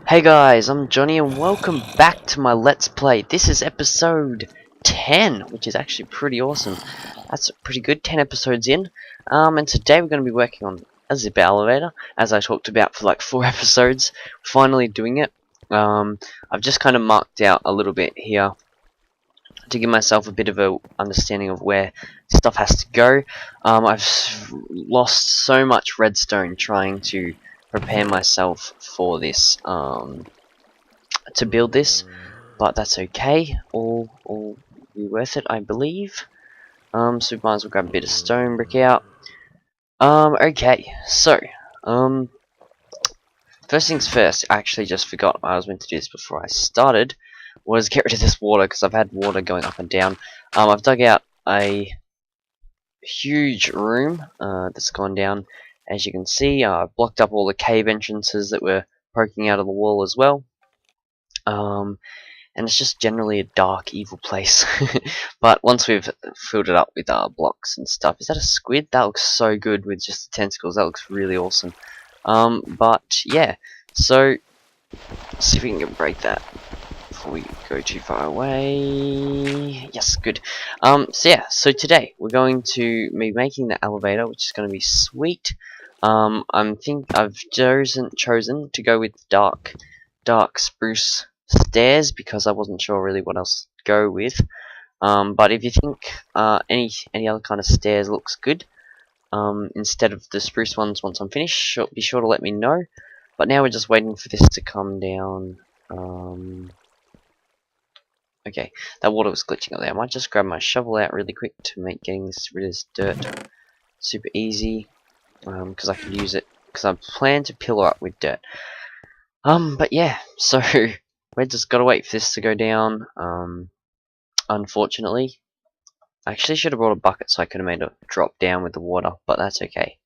Hey guys, I'm Johnny and welcome back to my Let's Play. This is episode 10, which is actually pretty awesome. That's pretty good, 10 episodes in. And today we're going to be working on a zip elevator, as I talked about for like 4 episodes. Finally doing it. I've just kind of marked out a little bit here to give myself a bit of a understanding of where stuff has to go. I've lost so much redstone trying to prepare myself for this, to build this, but that's okay. All be worth it, I believe. So we might as well grab a bit of stone brick out. Okay, so, first things first, I actually just forgot I was meant to do this before I started, was get rid of this water, because I've had water going up and down. I've dug out a huge room, that's gone down, as you can see. I've blocked up all the cave entrances that were poking out of the wall as well. And it's just generally a dark, evil place. But once we've filled it up with blocks and stuff, is that a squid? That looks so good with just the tentacles. That looks really awesome. But yeah, so let's see if we can break that before we go too far away. Yes, good. So yeah, so today we're going to be making the elevator, which is going to be sweet. I've chosen to go with dark spruce stairs because I wasn't sure really what else to go with. But if you think any other kind of stairs looks good, instead of the spruce ones once I'm finished, be sure to let me know. But now we're just waiting for this to come down. Okay, that water was glitching up there. I might just grab my shovel out really quick to make getting rid of this dirt super easy, because I can use it, because I plan to pillar up with dirt. But yeah, so we just gotta wait for this to go down. Unfortunately, I actually should have brought a bucket so I could have made it drop down with the water, but that's okay.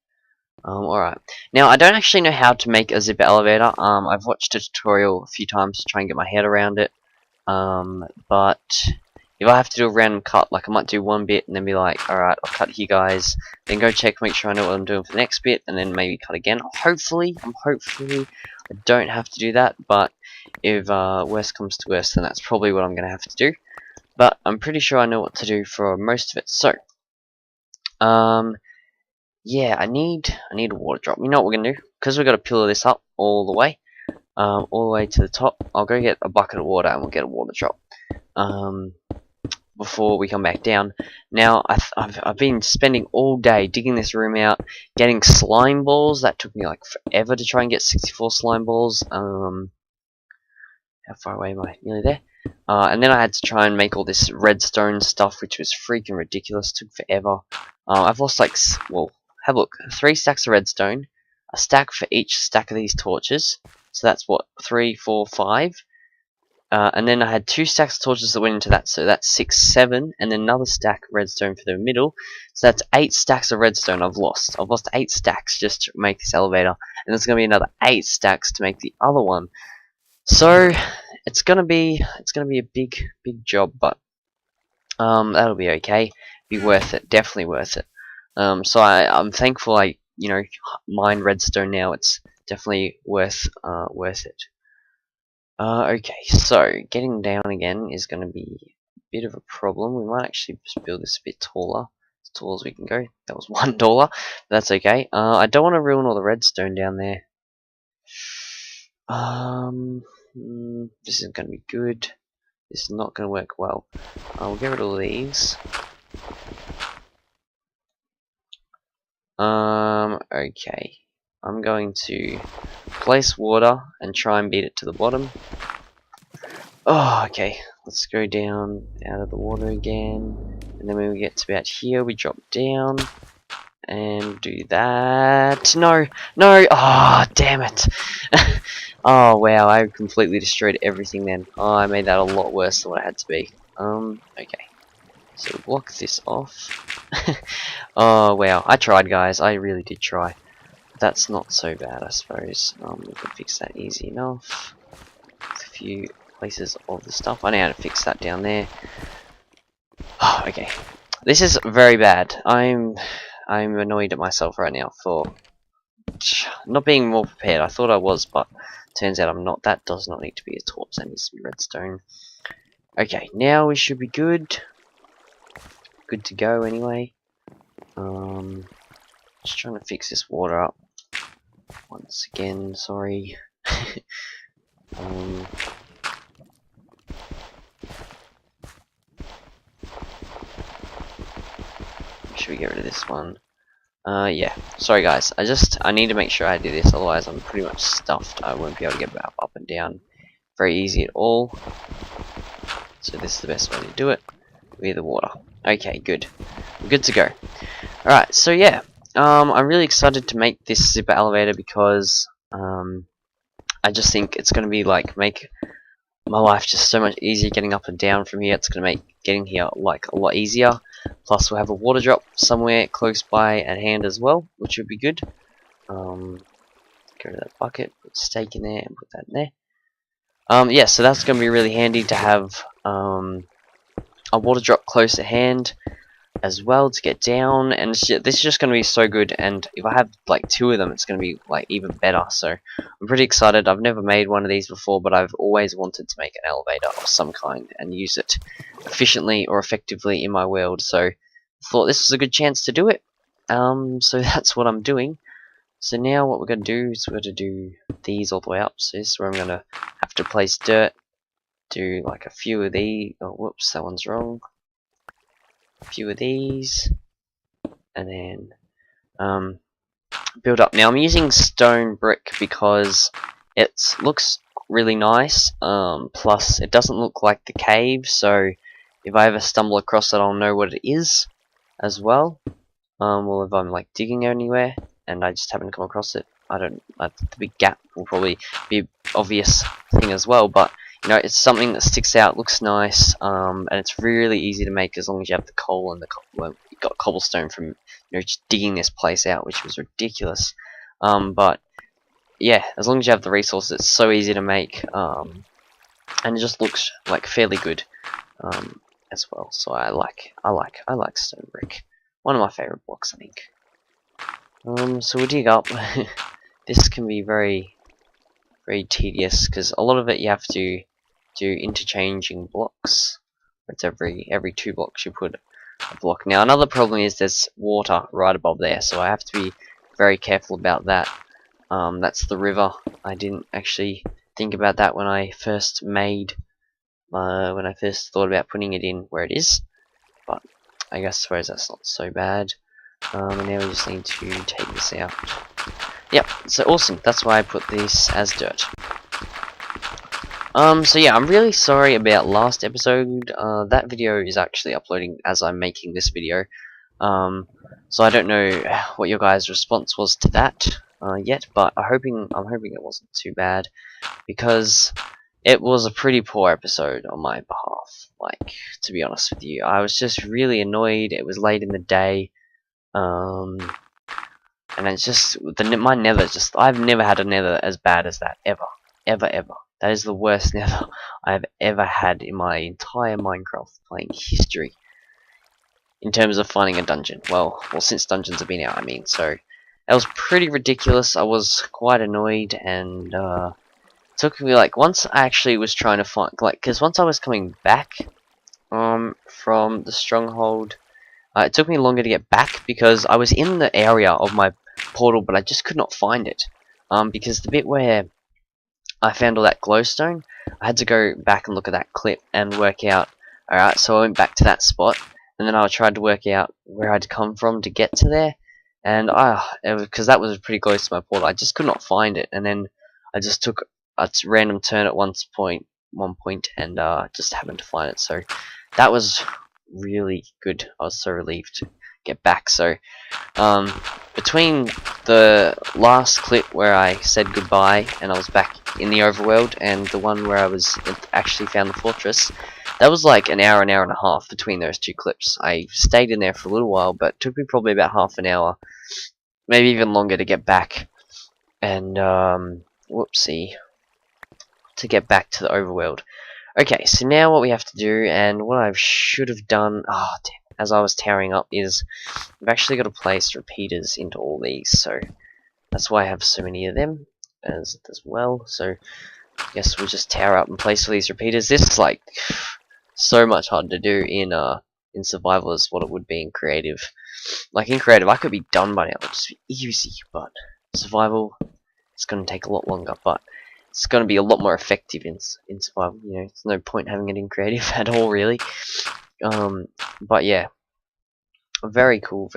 Alright. Now, I don't actually know how to make a zip elevator. I've watched a tutorial a few times to try and get my head around it. But if I have to do a random cut, like I might do one bit and then be like, alright, I'll cut here guys, then go check, make sure I know what I'm doing for the next bit, and then maybe cut again. Hopefully I don't have to do that, but if worst comes to worst, then that's probably what I'm going to have to do. But I'm pretty sure I know what to do for most of it. So, yeah, I need a water drop. You know what we're going to do? Because we've got to pillar this up all the way to the top, I'll go get a bucket of water and we'll get a water drop. Before we come back down. Now, I've been spending all day digging this room out, getting slime balls. That took me like forever to try and get 64 slime balls. How far away am I? Nearly there. And then I had to try and make all this redstone stuff, which was freaking ridiculous. Took forever. I've lost like, well, have a look. 3 stacks of redstone, a stack for each stack of these torches. So that's what, 3, 4, 5. And then I had 2 stacks of torches that went into that, so that's 6, 7, and then another stack of redstone for the middle. So that's 8 stacks of redstone I've lost. I've lost 8 stacks just to make this elevator, and there's gonna be another 8 stacks to make the other one. So it's gonna be a big job, but that'll be okay. Be worth it, definitely worth it. So I'm thankful I mined redstone now. It's definitely worth it. Okay, so getting down again is going to be a bit of a problem. We might actually just build this a bit taller, as tall as we can go. That was $1, but that's okay. I don't want to ruin all the redstone down there. This isn't going to be good. This is not going to work well. We'll get rid of these. Okay. I'm going to place water and try and beat it to the bottom. Oh, okay. Let's go down out of the water again. And then when we get to about here, we drop down. And do that. No! No! Oh, damn it! Oh, wow. I completely destroyed everything then. Oh, I made that a lot worse than what it had to be. Okay. So block this off. Oh, wow. I tried, guys. I really did try. That's not so bad, I suppose. We can fix that easy enough. With a few places of the stuff. I know how to fix that down there. Oh, okay. This is very bad. I'm annoyed at myself right now for not being more prepared. I thought I was, but Turns out I'm not. That does not need to be a torch. That needs to be redstone. Okay, now we should be good. Good to go anyway. Just trying to fix this water up. Once again, sorry. Should we get rid of this one? Yeah. Sorry guys. I need to make sure I do this, otherwise I'm pretty much stuffed. I won't be able to get up and down very easy at all. So this is the best way to do it. With the water. Okay, good. We're good to go. Alright, so yeah. I'm really excited to make this zipper elevator because I just think it's gonna be like make my life just so much easier getting up and down from here. It's gonna make getting here like a lot easier. Plus we'll have a water drop somewhere close by at hand as well, which would be good. Go to that bucket, put steak in there and put that in there. Yeah, so that's gonna be really handy to have a water drop close at hand as well to get down, and this is just going to be so good. And if I have like 2 of them, it's going to be like even better. So I'm pretty excited. I've never made one of these before, but I've always wanted to make an elevator of some kind and use it efficiently or effectively in my world. So I thought this was a good chance to do it. So that's what I'm doing. So now what we're going to do is we're going to do these all the way up. So this is where I'm going to have to place dirt. Do like a few of these. Oh, whoops, that one's wrong. A few of these, and then build up. Now I'm using stone brick because it looks really nice. Plus it doesn't look like the cave, so if I ever stumble across it, I'll know what it is as well. Well, if I'm like digging anywhere and I just happen to come across it, the big gap will probably be an obvious thing as well, but you know, it's something that sticks out, looks nice, and it's really easy to make as long as you have the coal and well, you got cobblestone from just digging this place out, which was ridiculous. But yeah, as long as you have the resources, it's so easy to make, and it just looks like fairly good as well. So I like stone brick. One of my favorite blocks, I think. So we'll dig up. This can be very tedious because a lot of it you have to do interchanging blocks. It's every 2 blocks you put a block. Now another problem is there's water right above there, so I have to be very careful about that. That's the river. I didn't actually think about that when I first thought about putting it in where it is, but I suppose that's not so bad. And now we just need to take this out. Yep, so awesome. That's why I put this as dirt. So yeah, I'm really sorry about last episode. That video is actually uploading as I'm making this video. So I don't know what your guys' response was to that yet, but I'm hoping it wasn't too bad, because it was a pretty poor episode on my behalf. Like, to be honest with you, I was just really annoyed. It was late in the day, and it's just my nether. I've never had a nether as bad as that ever. That is the worst nether I've ever had in my entire Minecraft playing history. In terms of finding a dungeon. Well, since dungeons have been out, I mean. So, that was pretty ridiculous. I was quite annoyed, and it took me, like, once I actually was trying to find, like, because once I was coming back from the stronghold, it took me longer to get back because I was in the area of my portal, but I just could not find it. Because the bit where I found all that glowstone, I had to go back and look at that clip and work out. Alright, so I went back to that spot, and then I tried to work out where I'd come from to get to there, and because that was pretty close to my portal, I just could not find it, and then I just took a random turn at one point, and just happened to find it. So that was really good. I was so relieved to get back. So between the last clip where I said goodbye and I was back in the overworld, and the one where I actually found the fortress, that was like an hour and a half between those 2 clips. I stayed in there for a little while, but it took me probably about half an hour, maybe even longer, to get back, and whoopsie, to get back to the overworld. Okay, so now what we have to do, and what I should have done, as I was towering up, is I've actually got to place repeaters into all these, so that's why I have so many of them. as well. So I guess we'll just tower up and place all these repeaters. This is like so much harder to do in survival as what it would be in creative. Like in creative, I could be done by now, it'd just be easy. But survival, it's gonna take a lot longer. But it's gonna be a lot more effective in survival. You know, there's no point having it in creative at all, really. But yeah, very cool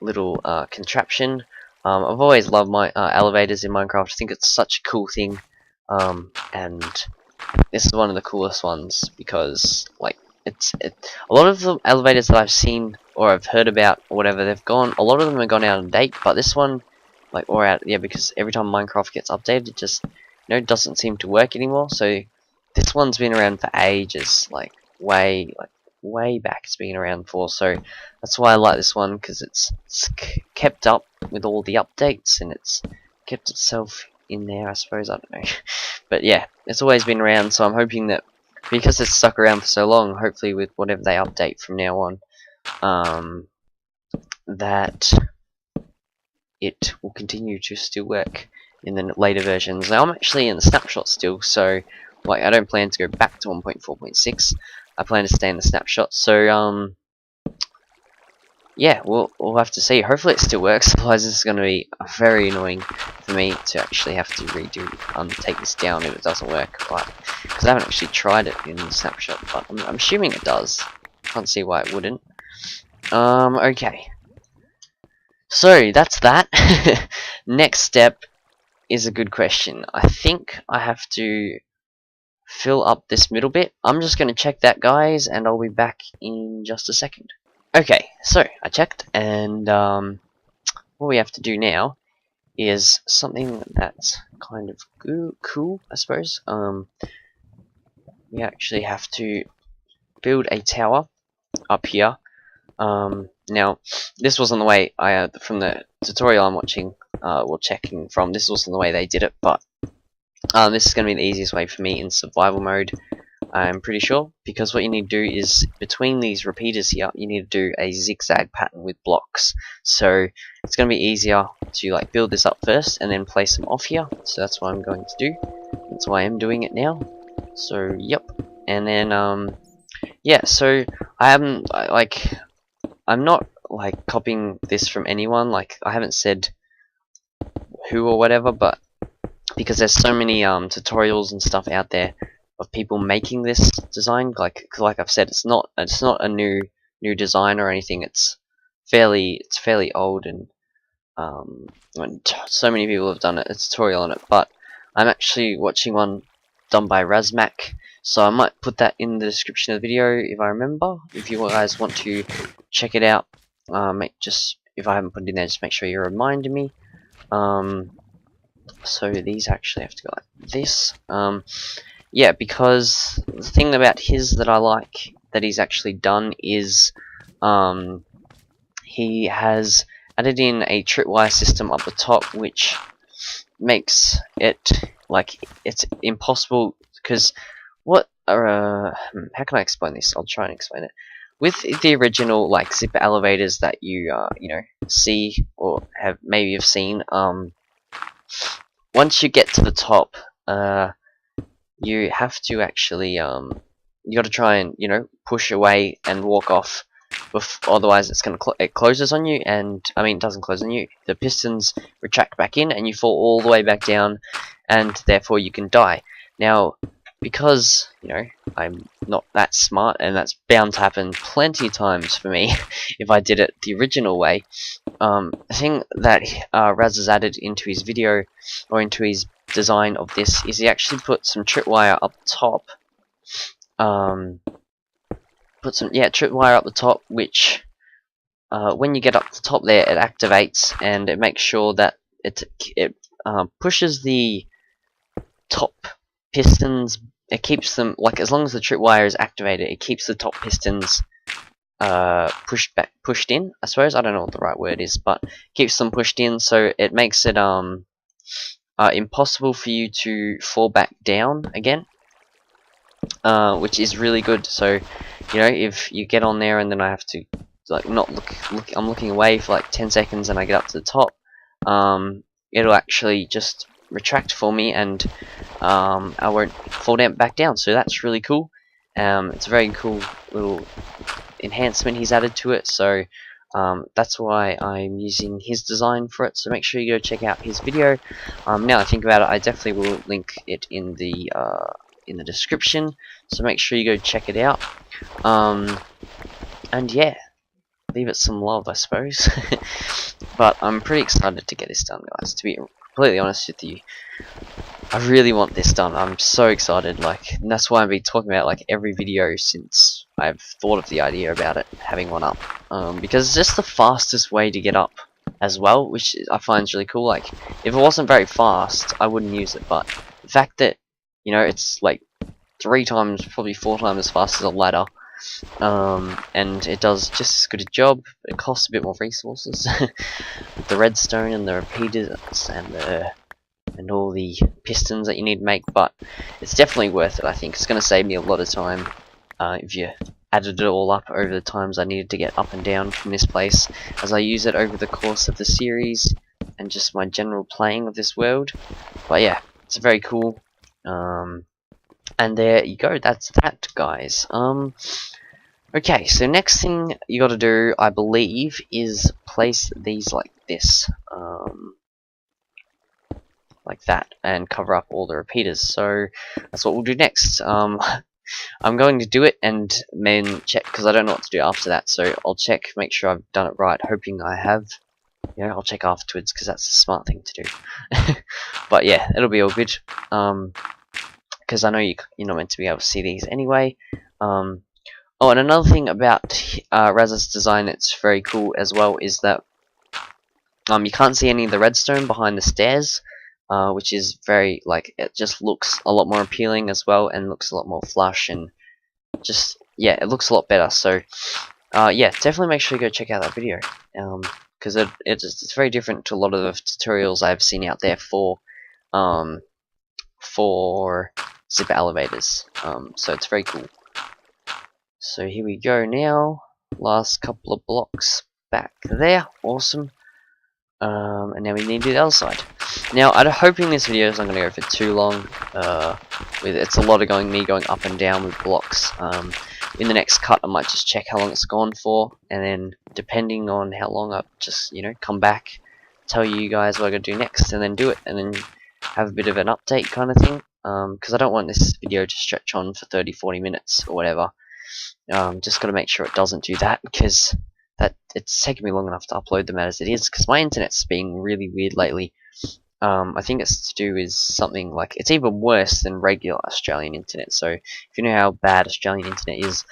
little contraption. I've always loved my elevators in Minecraft. I think it's such a cool thing, and this is one of the coolest ones because like a lot of the elevators that I've seen or I've heard about or whatever, a lot of them have gone out of date, but this one because every time Minecraft gets updated, it just doesn't seem to work anymore. So this one's been around for ages, way back it's been around for, so that's why I like this one, because it's kept up with all the updates and it's kept itself in there, I suppose. I don't know. But yeah, it's always been around, so I'm hoping that because it's stuck around for so long, hopefully with whatever they update from now on, that it will continue to still work in the later versions. Now I'm actually in the snapshot still, so like I don't plan to go back to 1.4.6. I plan to stay in the snapshot. So yeah, we'll have to see. Hopefully it still works. Otherwise, this is going to be very annoying for me to actually have to take this down if it doesn't work. Because I haven't actually tried it in the snapshot, but I'm assuming it does. Can't see why it wouldn't. Okay. So that's that. Next step is a good question. I think I have to fill up this middle bit. I'm just going to check that, guys, and I'll be back in just a second. Okay, so I checked, and what we have to do now is something that's kind of cool, I suppose. We actually have to build a tower up here. Now, this wasn't the way from the tutorial I'm watching, checking from, this wasn't the way they did it, but this is going to be the easiest way for me in survival mode, I'm pretty sure, because what you need to do is, between these repeaters here, you need to do a zigzag pattern with blocks. So it's going to be easier to like build this up first and then place them off here. So that's what I'm going to do. That's why I'm doing it now. So yep. And then yeah, so I'm not like copying this from anyone. Like I haven't said who or whatever, but because there's so many tutorials and stuff out there of people making this design, like I've said, it's not a new design or anything. It's fairly old, and so many people have done a tutorial on it. But I'm actually watching one done by Razmaacs, so I might put that in the description of the video if I remember. If you guys want to check it out, if I haven't put it in there, just make sure you remind me. So these actually have to go like this. Yeah, because the thing about his that I like that he's actually done is he has added in a tripwire system up the top, which makes it like it's impossible. Because how can I explain this? I'll try and explain it. With the original like zipper elevators that you see or maybe have seen, once you get to the top, you have to actually you got to try and push away and walk off, otherwise it's gonna it closes on you, and I mean it doesn't close on you. The pistons retract back in, and you fall all the way back down, and therefore you can die. Now, because I'm not that smart, and that's bound to happen plenty of times for me if I did it the original way. The thing that Raz has added into his video or into his design of this is he actually put some tripwire up top. Tripwire up the top, which when you get up the top there, it activates, and it makes sure that it pushes the top pistons. It keeps them, like, as long as the tripwire is activated, it keeps the top pistons pushed in, I suppose. I don't know what the right word is, but keeps them pushed in, so it makes it impossible for you to fall back down again, which is really good. So if you get on there and then I have to like not look, I'm looking away for like 10 seconds and I get up to the top, it'll actually just retract for me, and I won't fall down back down. So that's really cool. It's a very cool little enhancement he's added to it. So that's why I'm using his design for it. So make sure you go check out his video. Now I think about it, I definitely will link it in the description. So make sure you go check it out. And yeah, leave it some love, I suppose. But I'm pretty excited to get this done, guys. To be completely honest with you, I really want this done. I'm so excited, like, and that's why I've been talking about like every video since I've thought of the idea about it having one up. Because it's just the fastest way to get up as well, which I find is really cool. Like, if it wasn't very fast, I wouldn't use it. But the fact that, you know, it's like 3 times, probably 4 times as fast as a ladder, and it does just as good a job. It costs a bit more resources with the redstone and the repeaters and all the pistons that you need to make, but it's definitely worth it. I think it's going to save me a lot of time if you added it all up over the times I needed to get up and down from this place, as I use it over the course of the series and just my general playing of this world. But yeah, it's very cool. And there you go, that's that, guys. Okay, so next thing you gotta do, I believe, is place these like this. Like that, and cover up all the repeaters. So that's what we'll do next. I'm going to do it and then check, because I don't know what to do after that. So I'll check, make sure I've done it right, hoping I have. You know, I'll check afterwards, because that's the smart thing to do. But yeah, it'll be all good. Because I know you're not meant to be able to see these anyway. Oh, and another thing about Raz's design that's very cool as well is that you can't see any of the redstone behind the stairs. Which is very, like, it just looks a lot more appealing as well, and looks a lot more flush, and just, yeah, it looks a lot better. So yeah, definitely make sure you go check out that video, because it's very different to a lot of the tutorials I've seen out there for zipper elevators. So it's very cool. So here we go now, last couple of blocks back there, awesome. And now we need to do the other side. Now, I'm hoping this video is not going to go for too long. It's a lot of me going up and down with blocks. In the next cut, I might just check how long it's gone for, and then depending on how long, I'll just, you know, come back, tell you guys what I gotta do next, and then do it, and then have a bit of an update kind of thing. Because I don't want this video to stretch on for 30-40 minutes or whatever. Just gotta make sure it doesn't do that, because it's taken me long enough to upload them as it is, because my internet's being really weird lately. I think it's to do with something like, it's even worse than regular Australian internet. So if you know how bad Australian internet is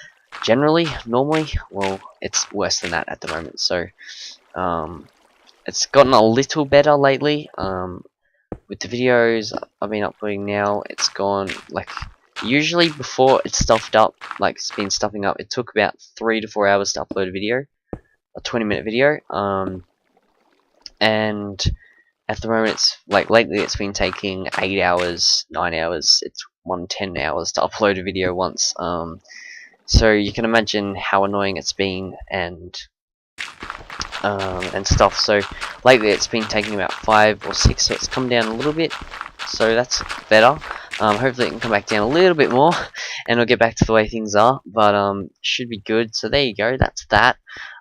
generally, normally, well, it's worse than that at the moment. So it's gotten a little better lately. With the videos I've been uploading now, it's gone, like, usually before it's stuffed up, like it's been stuffing up, it took about 3 to 4 hours to upload a video, a 20-minute video, and at the moment it's, like, lately it's been taking 8 hours, 9 hours, it's 10 hours to upload a video once, so you can imagine how annoying it's been, and stuff. So lately it's been taking about 5 or 6, so it's come down a little bit, so that's better. Hopefully it can come back down a little bit more, and it'll get back to the way things are, but should be good. So there you go, that's that.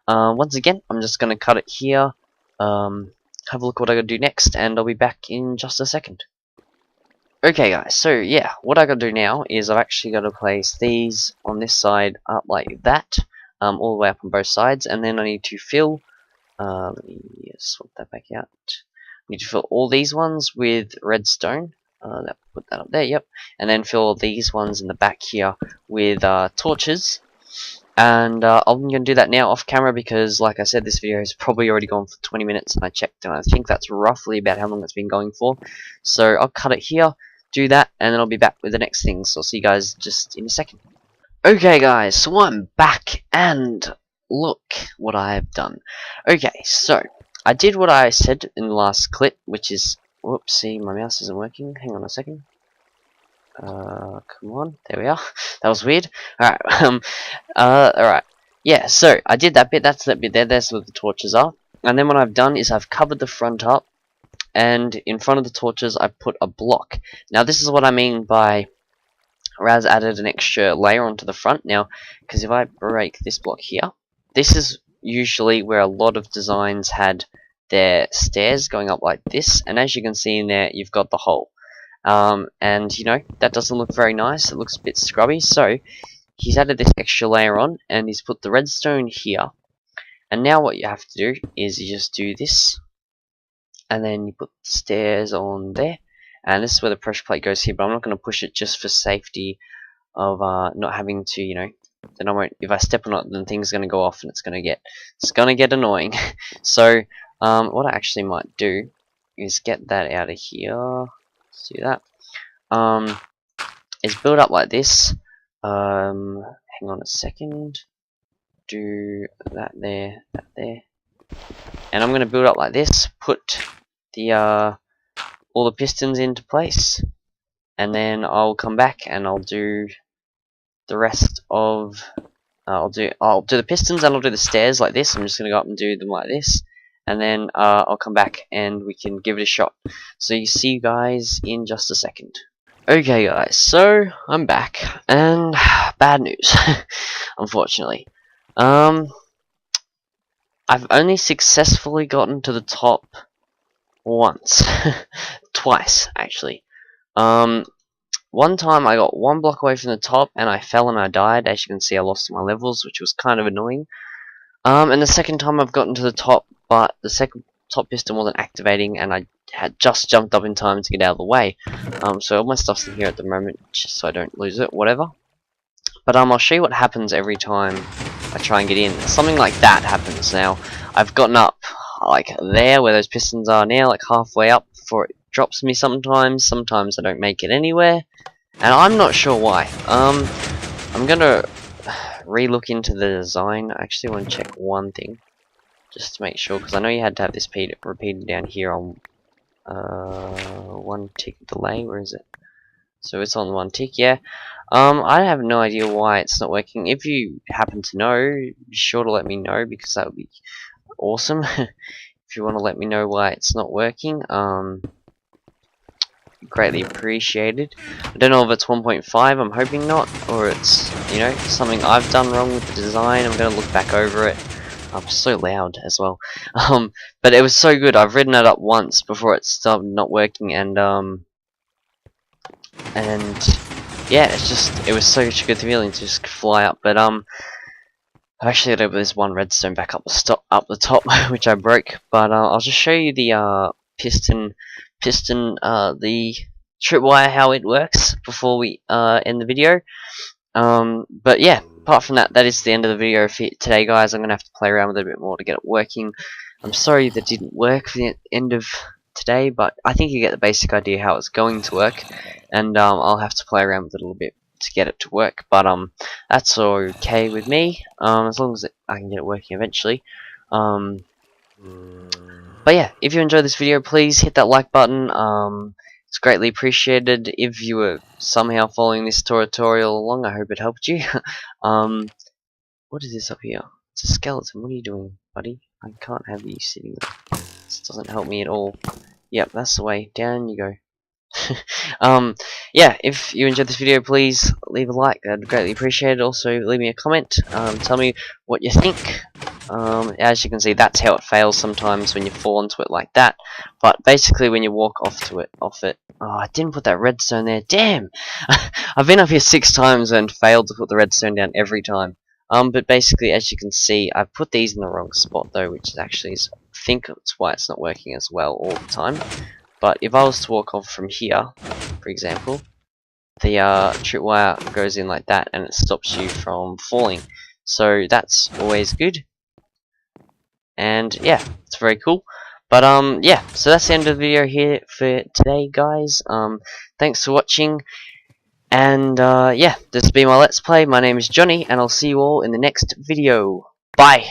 Once again, I'm just going to cut it here, have a look what I gotta do next, and I'll be back in just a second. Okay guys, so yeah, what I gotta do now is I've actually gotta place these on this side up like that, all the way up on both sides, and then I need to fill, let me swap that back out, I need to fill all these ones with redstone, put that up there, yep, and then fill these ones in the back here with torches. And I'm going to do that now off camera, because like I said, this video has probably already gone for 20 minutes, and I checked and I think that's roughly about how long it's been going for. So I'll cut it here, do that, and then I'll be back with the next thing. So I'll see you guys just in a second. Okay guys, so I'm back, and look what I have done. Okay, so I did what I said in the last clip, which is, whoopsie, my mouse isn't working, hang on a second. Come on, there we are. That was weird. Alright, alright. Yeah, so I did that bit, that's that bit there, that's what the torches are. And then what I've done is I've covered the front up and in front of the torches I put a block. Now this is what I mean by Raz added an extra layer onto the front. Now, because if I break this block here, this is usually where a lot of designs had their stairs going up like this, and as you can see in there, you've got the hole. And you know, that doesn't look very nice, it looks a bit scrubby, so he's added this extra layer on, and he's put the redstone here. And now what you have to do is you just do this, and then you put the stairs on there, and this is where the pressure plate goes here, but I'm not going to push it just for safety of not having to, you know, then I won't, if I step on it, then things are going to go off and it's going to get annoying. So what I actually might do is get that out of here. Let's do that. Is build up like this. Hang on a second. Do that there, and I'm going to build up like this. Put the all the pistons into place, and then I'll come back and I'll do the rest of I'll do the pistons and I'll do the stairs like this. I'm just gonna go up and do them like this, and then I'll come back and we can give it a shot. So you see you guys in just a second. Okay guys, so I'm back, and bad news unfortunately. I've only successfully gotten to the top once. Twice actually. One time I got one block away from the top and I fell and I died. As you can see, I lost my levels, which was kind of annoying. And the second time I've gotten to the top, but the second top piston wasn't activating and I had just jumped up in time to get out of the way. So all my stuff's in here at the moment, just so I don't lose it, whatever. But I'll show you what happens every time I try and get in. Something like that happens now. I've gotten up like there where those pistons are now, like halfway up before it drops me sometimes. Sometimes I don't make it anywhere, and I'm not sure why. I'm gonna re-look into the design. I actually want to check one thing just to make sure, because I know you had to have this repeated down here on one tick delay. Where is it? So it's on one tick, yeah. I have no idea why it's not working. If you happen to know, be sure to let me know, because that would be awesome. If you want to let me know why it's not working, greatly appreciated. I don't know if it's 1.5, I'm hoping not, or it's, you know, something I've done wrong with the design. I'm going to look back over it. I'm so loud as well. But it was so good. I've written it up once before it started not working, and yeah, it was such a good feeling to just fly up. But I've actually got over this one redstone back up the top, which I broke. But I'll just show you the piston, the tripwire, how it works before we end the video. But yeah, apart from that, that is the end of the video for today, guys. I'm gonna have to play around with it a bit more to get it working. I'm sorry that didn't work for the end of today, but I think you get the basic idea how it's going to work, and I'll have to play around with it a little bit to get it to work. But that's okay with me, as long as I can get it working eventually. But yeah, if you enjoyed this video, please hit that like button. It's greatly appreciated. If you were somehow following this tutorial along, I hope it helped you. What is this up here? It's a skeleton. What are you doing, buddy? I can't have you sitting there. This doesn't help me at all. Yep, that's the way. Down you go. Yeah, if you enjoyed this video, please leave a like. I'd greatly appreciate it. Also, leave me a comment. Tell me what you think. As you can see, that's how it fails sometimes when you fall onto it like that. But basically, when you walk off it. Oh, I didn't put that redstone there. Damn! I've been up here 6 times and failed to put the redstone down every time. But basically, as you can see, I've put these in the wrong spot though, which is actually, I think it's why it's not working as well all the time. But if I was to walk off from here, for example, the tripwire goes in like that, and it stops you from falling. So that's always good. And yeah, it's very cool. But yeah, so that's the end of the video here for today, guys. Thanks for watching. And yeah, this has been my Let's Play. My name is Johnny, and I'll see you all in the next video. Bye!